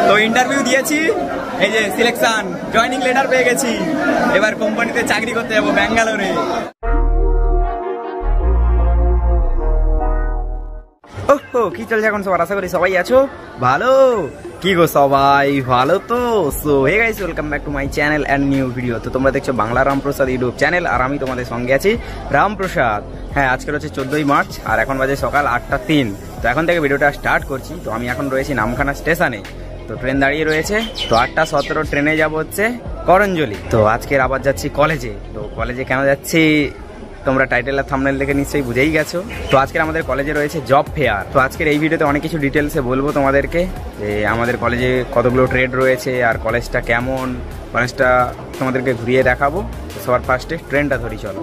তো ইন্টারভিউ দিয়েছি, এই যে সিলেকশন, জয়নিং লেটার পেয়ে গেছি। এবার কোম্পানিতে চাকরি করতে যাবো ব্যাঙ্গালোরে। ওহো, কি চলছে এখন সবার? আশা করি সবাই আছো ভালো। কি গো সবাই ভালো তো? So hey guys, welcome back to my channel and new video. তো তোমরা দেখছো বাংলা রামপ্রসাদ ইউটিউব চ্যানেল, আর আমি তোমাদের সঙ্গে আছি রামপ্রসাদ। হ্যাঁ, আজকের হচ্ছে 14ই মার্চ, আর এখন বাজে সকাল 8:03। তো এখন থেকে ভিডিওটা স্টার্ট করছি। তো আমি এখন রয়েছি নামখানা স্টেশনে, তো ট্রেন দাঁড়িয়ে রয়েছে। তো 8:17 ট্রেনে যাবো হচ্ছে করঞ্জলি। তো আজকের আবার যাচ্ছি কলেজে। তো কলেজে কেন যাচ্ছি তোমরা টাইটেল আর থাম্বনেল দেখে নিশ্চয়ই বুঝেই গেছো। তো আজকের আমাদের কলেজে রয়েছে জব ফেয়ার। তো আজকের এই ভিডিওতে অনেক কিছু ডিটেলসে বলবো তোমাদেরকে, যে আমাদের কলেজে কতগুলো ট্রেড রয়েছে আর কলেজটা কেমন, কলেজটা তোমাদেরকে ঘুরিয়ে দেখাবো। তো সবার ফার্স্টে ট্রেনটা ধরি, চলো।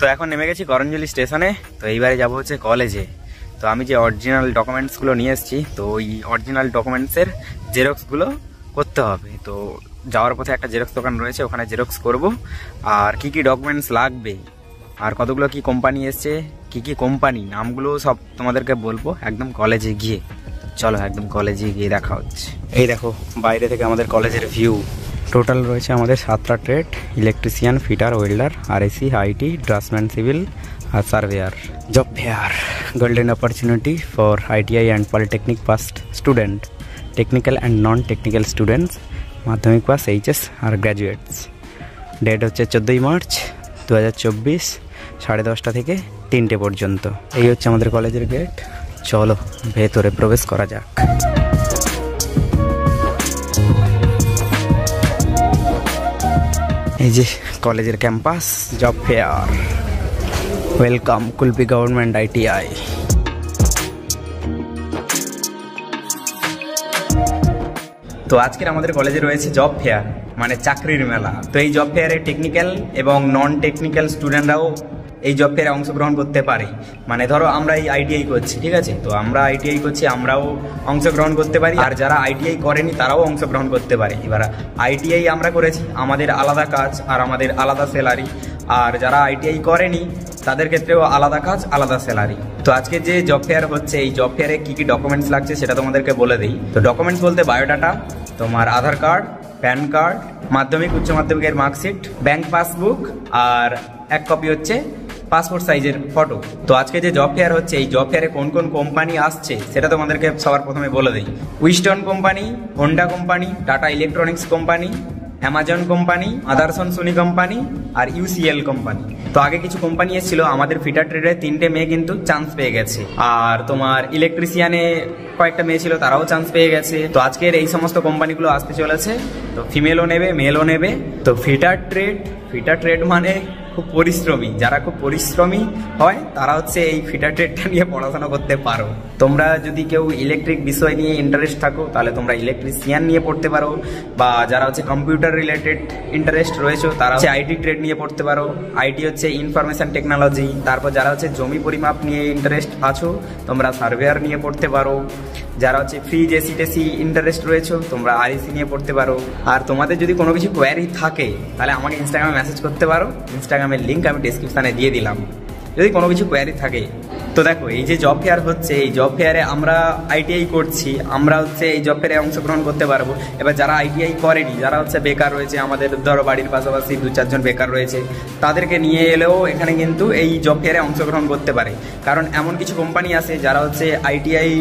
তো এখন নেমে গেছি করঞ্জলি স্টেশনে। তো এইবারে যাবো হচ্ছে কলেজে। তো আমি যে অরিজিনাল ডকুমেন্টসগুলো নিয়ে এসেছি, তো ওই অরিজিনাল ডকুমেন্টসের জেরক্সগুলো করতে হবে। তো যাওয়ার পথে একটা জেরক্স দোকান রয়েছে, ওখানে জেরক্স করব। আর কি কি ডকুমেন্টস লাগবে, আর কতগুলো কি কোম্পানি এসছে, কি কি কোম্পানি, নামগুলো সব তোমাদেরকে বলবো একদম কলেজে গিয়ে। চলো একদম কলেজে গিয়ে দেখা হচ্ছে। এই দেখো বাইরে থেকে আমাদের কলেজের ভিউ। টোটাল রয়েছে আমাদের 7টা trade: electrician, fitter, welder, RAC, IT, draftsman, civil আর surveyor. Job fair, golden opportunity for ITI and polytechnic passed student, technical and non technical students, Madhyamik pass, HS আর গ্র্যাজুয়েটস। ডেট হচ্ছে 14ই মার্চ 2024, 10:30 থেকে 3টে পর্যন্ত। এই হচ্ছে আমাদের কলেজের গেট। চলো ভেতরে প্রবেশ করা যাক। এই যে কলেজের campus, job fair. Welcome Kulpi government ITI. তো আজকের আমাদের কলেজে রয়েছে জব ফেয়ার, মানে চাকরির মেলা। তো এই জব ফেয়ারে টেকনিক্যাল এবং নন টেকনিক্যাল স্টুডেন্টরাও এই জব ফেয়ারে অংশগ্রহণ করতে পারে। মানে ধরো আমরা এই আইটিআই করছি, ঠিক আছে, তো আমরা আইটিআই করছি, আমরাও অংশগ্রহণ করতে পারি। আর যারা আইটিআই করেনি তারাও অংশগ্রহণ করতে পারে। এবার আইটিআই আমরা করেছি, আমাদের আলাদা কাজ আর আমাদের আলাদা স্যালারি। আর যারা আইটিআই করেনি তাদের ক্ষেত্রেও আলাদা কাজ, আলাদা স্যালারি। তো আজকে যে জব ফেয়ার হচ্ছে, এই জব ফেয়ারে কি কি ডকুমেন্টস লাগছে সেটা তোমাদেরকে বলে দিই। তো ডকুমেন্টস বলতে বায়োডাটা, তোমার আধার কার্ড, প্যান কার্ড, মাধ্যমিক উচ্চ মাধ্যমিকের মার্কশিট, ব্যাংক পাসবুক, আর এক কপি হচ্ছে পাসপোর্ট সাইজের ফটো। তো আজকে যে জব ফেয়ার হচ্ছে, এই জব ফেয়ারে কোন কোন কোম্পানি আসছে সেটা তোমাদেরকে সবার প্রথমে বলে দিই। Wistron company, Honda company, Tata electronics company, Amazon company, আদারসন সোনি কোম্পানি আর ইউসিএল কোম্পানি। তো আগে কিছু কোম্পানি এসেছিল, আমাদের ফিটার ট্রেডে 3টে মেয়ে কিন্তু চান্স পেয়ে গেছে। আর তোমার ইলেকট্রিশিয়ানে কয়েকটা মেয়ে ছিল, তারাও চান্স পেয়ে গেছে। তো আজকের এই সমস্ত কোম্পানিগুলো আসতে চলেছে। তো ফিমেলও নেবে, মেলও নেবে। তো ফিটার ট্রেড মানে খুব পরিশ্রমী, যারা খুব পরিশ্রমী হয় তারা হচ্ছে এই ফিটার ট্রেডটা নিয়ে পড়াশোনা করতে পারো। তোমরা যদি কেউ ইলেকট্রিক বিষয় নিয়ে ইন্টারেস্ট থাকো তাহলে তোমরা ইলেকট্রিশিয়ান নিয়ে পড়তে পারো, বা যারা হচ্ছে কম্পিউটার রিলেটেড ইন্টারেস্ট রয়েছে তারা হচ্ছে আইটি ট্রেড নিয়ে পড়তে পারো। আইটি হচ্ছে ইনফরমেশন টেকনোলজি। তারপর যারা হচ্ছে জমি পরিমাপ নিয়ে ইন্টারেস্ট আছো তোমরা সার্ভেয়ার নিয়ে পড়তে পারো। যারা হচ্ছে ফ্রিজ, এসি টেসি ইন্টারেস্ট রয়েছে তোমরা আরএসি নিয়ে পড়তে পারো। আর তোমাদের যদি কোনো কিছু কোয়ারি থাকে তাহলে আমাকে ইনস্টাগ্রামে মেসেজ করতে পারো। ইনস্টাগ্রামের লিঙ্ক আমি ডেসক্রিপশানে দিয়ে দিলাম, যদি কোনো কিছু কোয়ারি থাকে। তো দেখো এই যে জব ফেয়ার হচ্ছে, এই জব ফেয়ারে আমরা আইটিআই করছি, আমরা হচ্ছে এই জব ফেয়ারে অংশগ্রহণ করতে পারবো। এবার যারা আইটিআই করেনি, যারা হচ্ছে বেকার রয়েছে, আমাদের ধরো বাড়ির পাশাপাশি 2-4 জন বেকার রয়েছে, তাদেরকে নিয়ে এলেও এখানে কিন্তু এই জব ফেয়ারে অংশগ্রহণ করতে পারে। কারণ এমন কিছু কোম্পানি আছে যারা হচ্ছে আইটিআই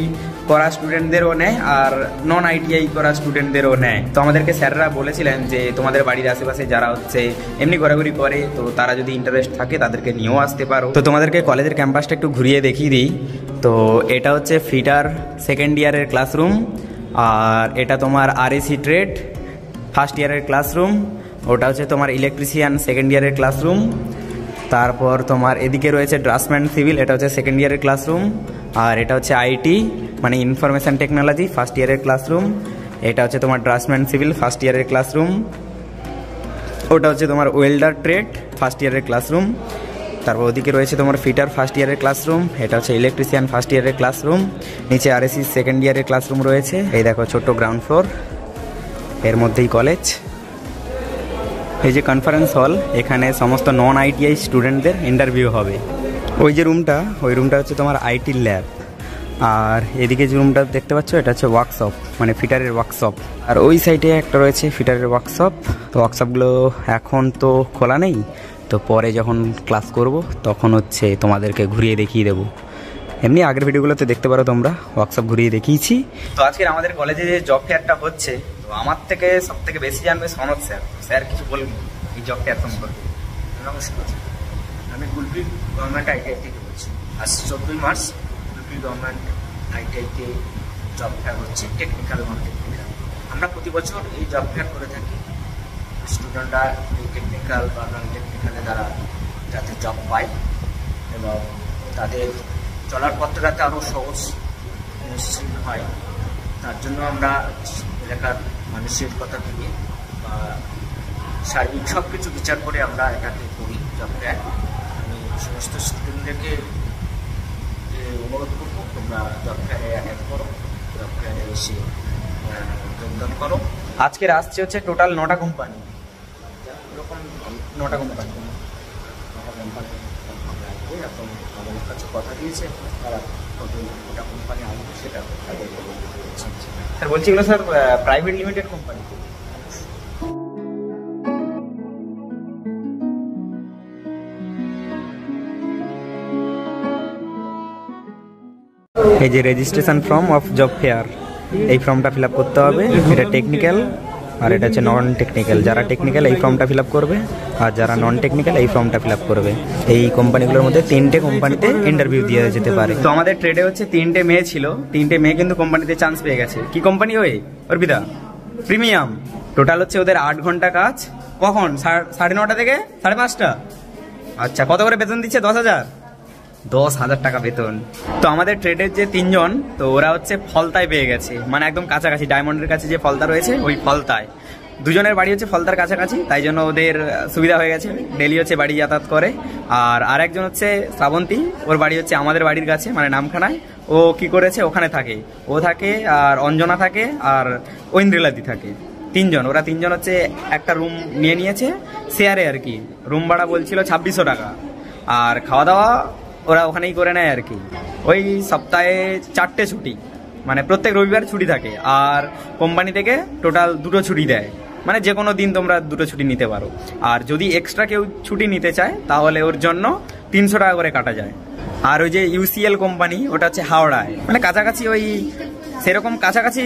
করা স্টুডেন্টদেরও নেয় আর নন আইটিআই করা স্টুডেন্টদেরও নেয়। তো আমাদেরকে স্যাররা বলেছিলেন যে তোমাদের বাড়ির আশেপাশে যারা হচ্ছে এমনি ঘোরাঘুরি করে, তো তারা যদি ইন্টারেস্ট থাকে তাদেরকে নিয়েও আসতে পারো। তো তোমাদেরকে কলেজের ক্যাম্পাসটা একটু ঘুরিয়ে দেখিয়ে দিই। তো এটা হচ্ছে ফিটার সেকেন্ড ইয়ারের ক্লাসরুম, আর এটা তোমার আরএসি ট্রেড ফার্স্ট ইয়ারের ক্লাসরুম, ওটা হচ্ছে তোমার ইলেকট্রিশিয়ান সেকেন্ড ইয়ারের ক্লাসরুম, তারপর তোমার এদিকে রয়েছে ড্রাফটসম্যান সিভিল, এটা হচ্ছে সেকেন্ড ইয়ারের ক্লাসরুম। আর এটা হচ্ছে আইটি মানে ইনফরমেশন টেকনোলজি ফার্স্ট ইয়ারের ক্লাসরুম। এটা হচ্ছে তোমার ড্রাফটসম্যান সিভিল ফার্স্ট ইয়ারের ক্লাসরুম। ওটা হচ্ছে তোমার ওয়েল্ডার ট্রেড ফার্স্ট ইয়ারের ক্লাসরুম। তারপর ওদিকে রয়েছে তোমার ফিটার ফার্স্ট ইয়ারের ক্লাসরুম। এটা হচ্ছে ইলেকট্রিশিয়ান ফার্স্ট ইয়ারের ক্লাসরুম। নিচে আরএসসি সেকেন্ড ইয়ারের ক্লাসরুম রয়েছে। এই দেখো ছোট্ট গ্রাউন্ড ফ্লোর, এর মধ্যেই কলেজ। এই যে কনফারেন্স হল, এখানে সমস্ত নন আইটিআই স্টুডেন্টদের ইন্টারভিউ হবে। ওই যে রুমটা, ওই রুমটা হচ্ছে তোমার আইটির ল্যাব। আর এদিকে যে রুমটা দেখতে পাচ্ছ এটা হচ্ছে ওয়ার্কশপ মানে ফিটারের ওয়ার্কশপ। আর ওই সাইডে একটা রয়েছে ফিটারের ওয়ার্কশপ। তো ওয়ার্কশপগুলো এখন তো খোলা নেই, তো পরে যখন ক্লাস করব তখন হচ্ছে তোমাদেরকে ঘুরিয়ে দেখিয়ে দেবো। এমনি আগের ভিডিওগুলোতে দেখতে পারো তোমরা, ওয়ার্কশপ ঘুরিয়ে দেখিয়েছি। তো আজকের আমাদের কলেজে যে জব ফেয়ারটা হচ্ছে, তো আমার থেকে সব থেকে বেশি জানবে সনদ স্যার। স্যার কিছু বলবো এই জব ফেয়ার সম্পর্কে? নমস্কার, আমি গুলপির গভর্নমেন্ট আইটিআই থেকে বলছি। আজ 14 মার্চ গুলপির গভর্নমেন্ট আইটিআইতে জব ফেয়ার হচ্ছে, টেকনিক্যাল নন টেকনিক্যাল। আমরা প্রতি বছর এই জব ফেয়ার করে থাকি। স্টুডেন্টরা এই টেকনিক্যাল বা নন টেকনিক্যালে দ্বারা যাতে জব পায় এবং তাদের চলার পথটা যাতে আরও সহজ মসৃণ হয়, তার জন্য আমরা এলাকার মানুষের কথা ভেবে বা সার্বিক সব কিছু বিচার করে আমরা এটাকে করি জব ফেয়ার। আমি সমস্ত স্টুডেন্টদেরকে অনুরোধ করবো, তোমরা জব ফেয়ারে অ্যাটেন্ড করো, জব ফেয়ারে এসে যোগদান করো। আজকের আসছে হচ্ছে টোটাল 9টা কোম্পানি, এরকম 9টা কোম্পানি। এখন আমাদের কাছে কথা দিয়েছে তারা কতটা কোম্পানি আসবে সেটা স্যার বলছি এগুলো স্যার প্রাইভেট লিমিটেড কোম্পানি। এই যে registration form of job fair, এই ফর্মটা ফিল আপ করতে হবে। এটা টেকনিক্যাল আর এটা হচ্ছে নন টেকনিক্যাল। যারা টেকনিক্যাল এই ফর্মটা ফিল আপ করবে, আর যারা নন টেকনিক্যাল এই ফর্মটা ফিল আপ করবে। এই কোম্পানিগুলোর মধ্যে 3টে কোম্পানিতে ইন্টারভিউ দিয়ে যেতে পারে। তো আমাদের ট্রেডে হচ্ছে 3টে মেয়ে ছিল, 3টে মেয়ে কিন্তু কোম্পানিতে চান্স পেয়ে গেছে। কি কোম্পানি ওই অর্পিতা? প্রিমিয়াম। টোটাল হচ্ছে ওদের 8 ঘন্টা কাজ। কখন? 9:30 থেকে 5:30। আচ্ছা, কত করে বেতন দিচ্ছে? 10,000 টাকা বেতন। তো আমাদের ট্রেডের যে 3জন, তো ওরা হচ্ছে ফলতায় পেয়ে গেছে, মানে একদম কাছাকাছি ডায়মন্ডের কাছে যে ফলতা রয়েছে ওই ফলতায়। 2জনের বাড়ি হচ্ছে ফলতার কাছাকাছি, তাই জন্য ওদের সুবিধা হয়ে গেছে, ডেলি হচ্ছে বাড়ি যাতায়াত করে। আর আরেকজন হচ্ছে শ্রাবন্তী, ওর বাড়ি হচ্ছে আমাদের বাড়ির কাছে মানে নামখানায়। ও কি করেছে, ওখানে থাকে, ও থাকে, আর অঞ্জনা থাকে, আর ঐন্দ্রিলাদি থাকে। 3জন, ওরা 3জন হচ্ছে একটা রুম নিয়ে নিয়েছে শেয়ারে আর কি। রুম ভাড়া বলছিল 2600 টাকা, আর খাওয়া দাওয়া ওরা ওখানেই করে নেয় আর কি। ওই সপ্তাহে 4টে ছুটি, মানে প্রত্যেক রবিবার ছুটি থাকে। আর কোম্পানি থেকে টোটাল 2টো ছুটি দেয়, মানে যে কোনো দিন তোমরা 2টো ছুটি নিতে পারো। আর যদি এক্সট্রা কেউ ছুটি নিতে চায় তাহলে ওর জন্য 300 টাকা করে কাটা যায়। আর ওই যে ইউসিএল কোম্পানি, ওটা হচ্ছে হাওড়ায়, মানে কাছাকাছি। ওই সেরকম কাছাকাছি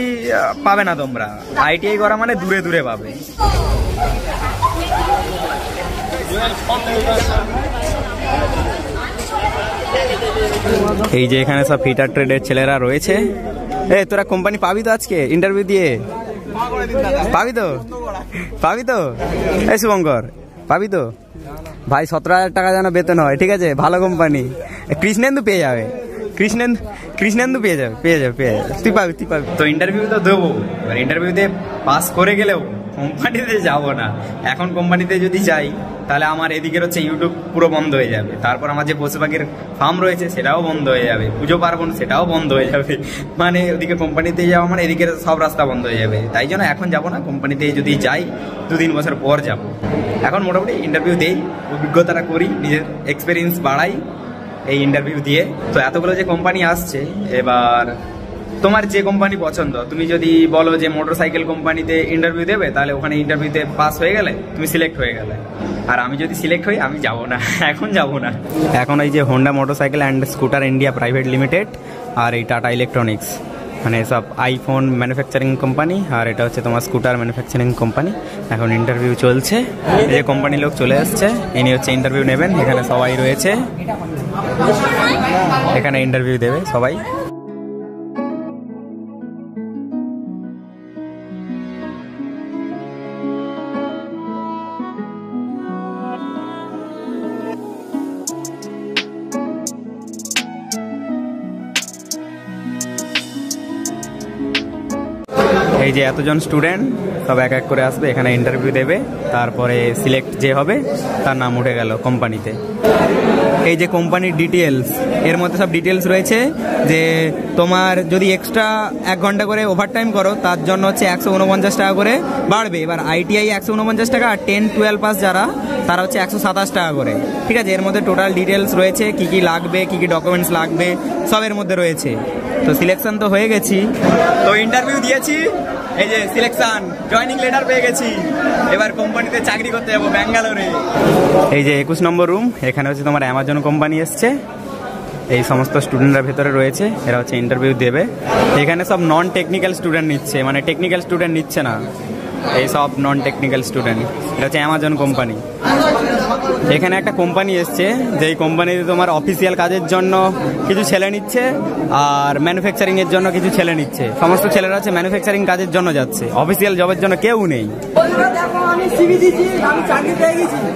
পাবে না তোমরা, আইটিআই করা মানে দূরে দূরে পাবে। এই যে এখানে সব ফিটার ট্রেডের ছেলেরা রয়েছে। তোরা কোম্পানি পাবি তো আজকে ইন্টারভিউ দিয়ে? পাবি তো? পাবি তো? শুভঙ্কর পাবি তো? ভাই 17,000 টাকা যেন বেতন হয়, ঠিক আছে? ভালো কোম্পানি। কৃষ্ণেন্দু পেয়ে যাবে, কৃষ্ণেন্দু পেয়ে যাবে। তুই পাবি। তো ইন্টারভিউ তো দেবো, ইন্টারভিউতে পাস করে গেলেও কোম্পানিতে যাব না। এখন কোম্পানিতে যদি যাই তাহলে আমার এদিকের হচ্ছে ইউটিউব পুরো বন্ধ হয়ে যাবে। তারপর আমার যে পশু পাখির ফার্ম রয়েছে সেটাও বন্ধ হয়ে যাবে, পুজো পার্বণ সেটাও বন্ধ হয়ে যাবে। মানে ওদিকে কোম্পানিতে যাওয়া মানে এদিকের সব রাস্তা বন্ধ হয়ে যাবে। তাই জন্য এখন যাব না, কোম্পানিতে যদি যাই 2-3 বছর পর যাব। এখন মোটামুটি ইন্টারভিউ দেই, অভিজ্ঞতাটা করি, নিজের এক্সপিরিয়েন্স বাড়াই এই ইন্টারভিউ দিয়ে। তো এতগুলো যে কোম্পানি আসছে, এবার তোমার যে কোম্পানি পছন্দ, তুমি যদি বলো যে মোটরসাইকেল কোম্পানিতে ইন্টারভিউ দেবে, তাহলে ওখানে ইন্টারভিউতে পাস হয়ে গেলে তুমি সিলেক্ট হয়ে গেলে। আর আমি যদি সিলেক্ট হই আমি যাব না, এখন যাব না। এখন এই যে Honda motorcycle and scooter India private limited আর এই টাটা ইলেকট্রনিক্স, মানে সব আইফোন ম্যানুফ্যাকচারিং কোম্পানি, আর এটা হচ্ছে তোমার স্কুটার ম্যানুফ্যাকচারিং কোম্পানি। এখন ইন্টারভিউ চলছে, এই যে কোম্পানির লোক চলে আসছে, ইনি হচ্ছে ইন্টারভিউ নেবেন। এখানে সবাই রয়েছে, এখানে ইন্টারভিউ দেবে সবাই। এই যে এতজন স্টুডেন্ট সব এক এক করে আসবে, এখানে ইন্টারভিউ দেবে, তারপরে সিলেক্ট যে হবে তার নাম উঠে গেল কোম্পানিতে। এই যে কোম্পানির ডিটেলস, এর মধ্যে সব ডিটেলস রয়েছে যে তোমার যদি এক্সট্রা 1 ঘন্টা করে ওভারটাইম করো তার জন্য হচ্ছে 149 টাকা করে বাড়বে। এবার ITI 149 টাকা, আর 10-12 পাস যারা তারা হচ্ছে 127 টাকা করে। ঠিক আছে, এর মধ্যে টোটাল ডিটেলস রয়েছে, কি কি লাগবে, কি কি ডকুমেন্টস লাগবে, সব এর মধ্যে রয়েছে। তো সিলেকশন তো হয়ে গেছি, তো ইন্টারভিউ দিয়েছি, এই যে সিলেকশন, জয়নিং লেটার পেয়ে গেছি। এবার কোম্পানিতে চাকরি করতে যাবো ব্যাঙ্গালোরে। এই যে 21 নম্বর রুম, এখানে হচ্ছে তোমার অ্যামাজন কোম্পানি এসছে। এই সমস্ত স্টুডেন্টরা ভেতরে রয়েছে, এরা হচ্ছে ইন্টারভিউ দেবে। এখানে সব নন টেকনিক্যাল স্টুডেন্ট নিচ্ছে, মানে টেকনিক্যাল স্টুডেন্ট নিচ্ছে না, এই সব নন টেকনিক্যাল স্টুডেন্ট। এটা হচ্ছে অ্যামাজন কোম্পানি। এখানে একটা কোম্পানি এসছে, যেই কোম্পানিতে তোমার অফিসিয়াল কাজের জন্য কিছু ছেলে নিচ্ছে আর ম্যানুফ্যাকচারিং এর জন্য কিছু ছেলে নিচ্ছে। সমস্ত ছেলেরা হচ্ছে ম্যানুফ্যাকচারিং কাজের জন্য যাচ্ছে, অফিসিয়াল জবের জন্য কেউ নেই।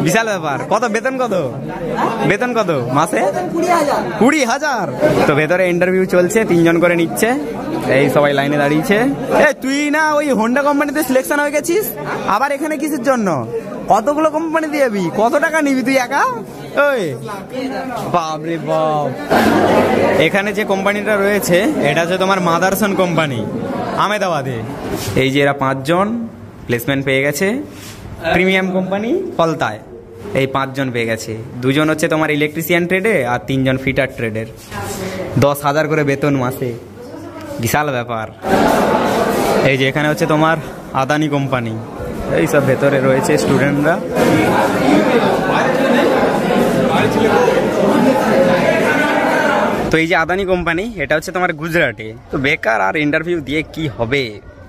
বিশাল ব্যাপার। কত বেতন? বেতন কত মাসে? 20,000। তো ভেতরে ইন্টারভিউ চলছে, 3 জন করে নিচ্ছে, এই সবাই লাইনে দাঁড়িয়েছে। তুই না ওই হোন্ডা কোম্পানিতে সিলেকশন হয়ে গেছিস, আবার এখানে কিসের জন্য? কতগুলো কোম্পানি দিবি? কত টাকা নিবি তুই একা? ওই বাপরে বাপ। এখানে যে কোম্পানিটা রয়েছে এটা হচ্ছে তোমার মাদারসন কোম্পানি, আহমেদাবাদে। এই যে এরা 5 জন প্লেসমেন্ট পেয়ে গেছে প্রিমিয়াম কোম্পানি ফলতায়। এই 5 জন পেয়ে গেছে, 2 জন হচ্ছে তোমার ইলেকট্রিশিয়ান ট্রেডে আর 3 জন ফিটার ট্রেডের। 10,000 করে বেতন মাসে, বিশাল ব্যাপার। এই যে এখানে হচ্ছে তোমার আদানি কোম্পানি, এই সব ভেতরে রয়েছে স্টুডেন্টরা। তো এই যে আদানি কোম্পানি, এটা হচ্ছে তোমার গুজরাটে। তো বেকার আর ইন্টারভিউ দিয়ে কি হবে,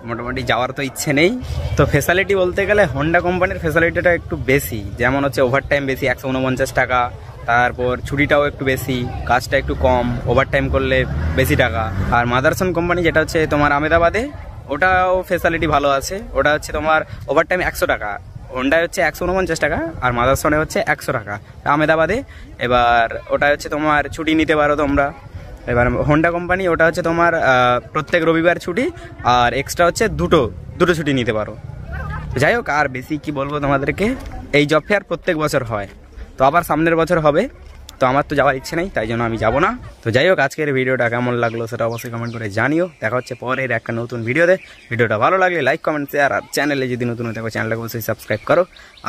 মোটামুটি যাওয়ার তো ইচ্ছে নেই। তো ফেসিলিটি বলতে গেলে হোন্ডা কোম্পানির ফেসিলিটিটা একটু বেশি, যেমন হচ্ছে ওভারটাইম বেশি 149 টাকা, তারপর ছুটিটাও একটু বেশি, কাজটা একটু কম, ওভারটাইম করলে বেশি টাকা। আর মাদারসন কোম্পানি যেটা হচ্ছে তোমার আহমেদাবাদে, ওটাও ফেসিলিটি ভালো আছে। ওটা হচ্ছে তোমার ওভারটাইম 100 টাকা, হোন্ডায় হচ্ছে 149 টাকা, আর মাদারসনে হচ্ছে 100 টাকা আহমেদাবাদে। এবার ওটা হচ্ছে তোমার ছুটি নিতে পারো তোমরা। এবার হোন্ডা কোম্পানি ওটা হচ্ছে তোমার প্রত্যেক রবিবার ছুটি, আর এক্সট্রা হচ্ছে দুটো ছুটি নিতে পারো। যাই হোক, আর বেশি কি বলবো তোমাদেরকে, এই জব ফেয়ার প্রত্যেক বছর হয়, তো আবার সামনের বছর হবে। তো আমার তো যাওয়ার ইচ্ছে নেই, তাই জন্য আমি যাবো না। তো যাই হোক, আজকের ভিডিওটা কেমন লাগলো সেটা অবশ্যই কমেন্ট করে জানিও। দেখা হচ্ছে পরের একটা নতুন ভিডিওতে। ভিডিওটা ভালো লাগলে লাইক, কমেন্ট, শেয়ার, আর চ্যানেলে যদি নতুন হয়ে থাকো চ্যানেলটাকে অবশ্যই সাবস্ক্রাইব করো।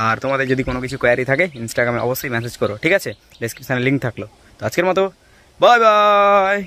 আর তোমাদের যদি কোনো কিছু কোয়ারি থাকে ইনস্টাগ্রামে অবশ্যই মেসেজ করো, ঠিক আছে? ডেসক্রিপশানে লিঙ্ক থাকলো। তো আজকের মতো বাই বাই।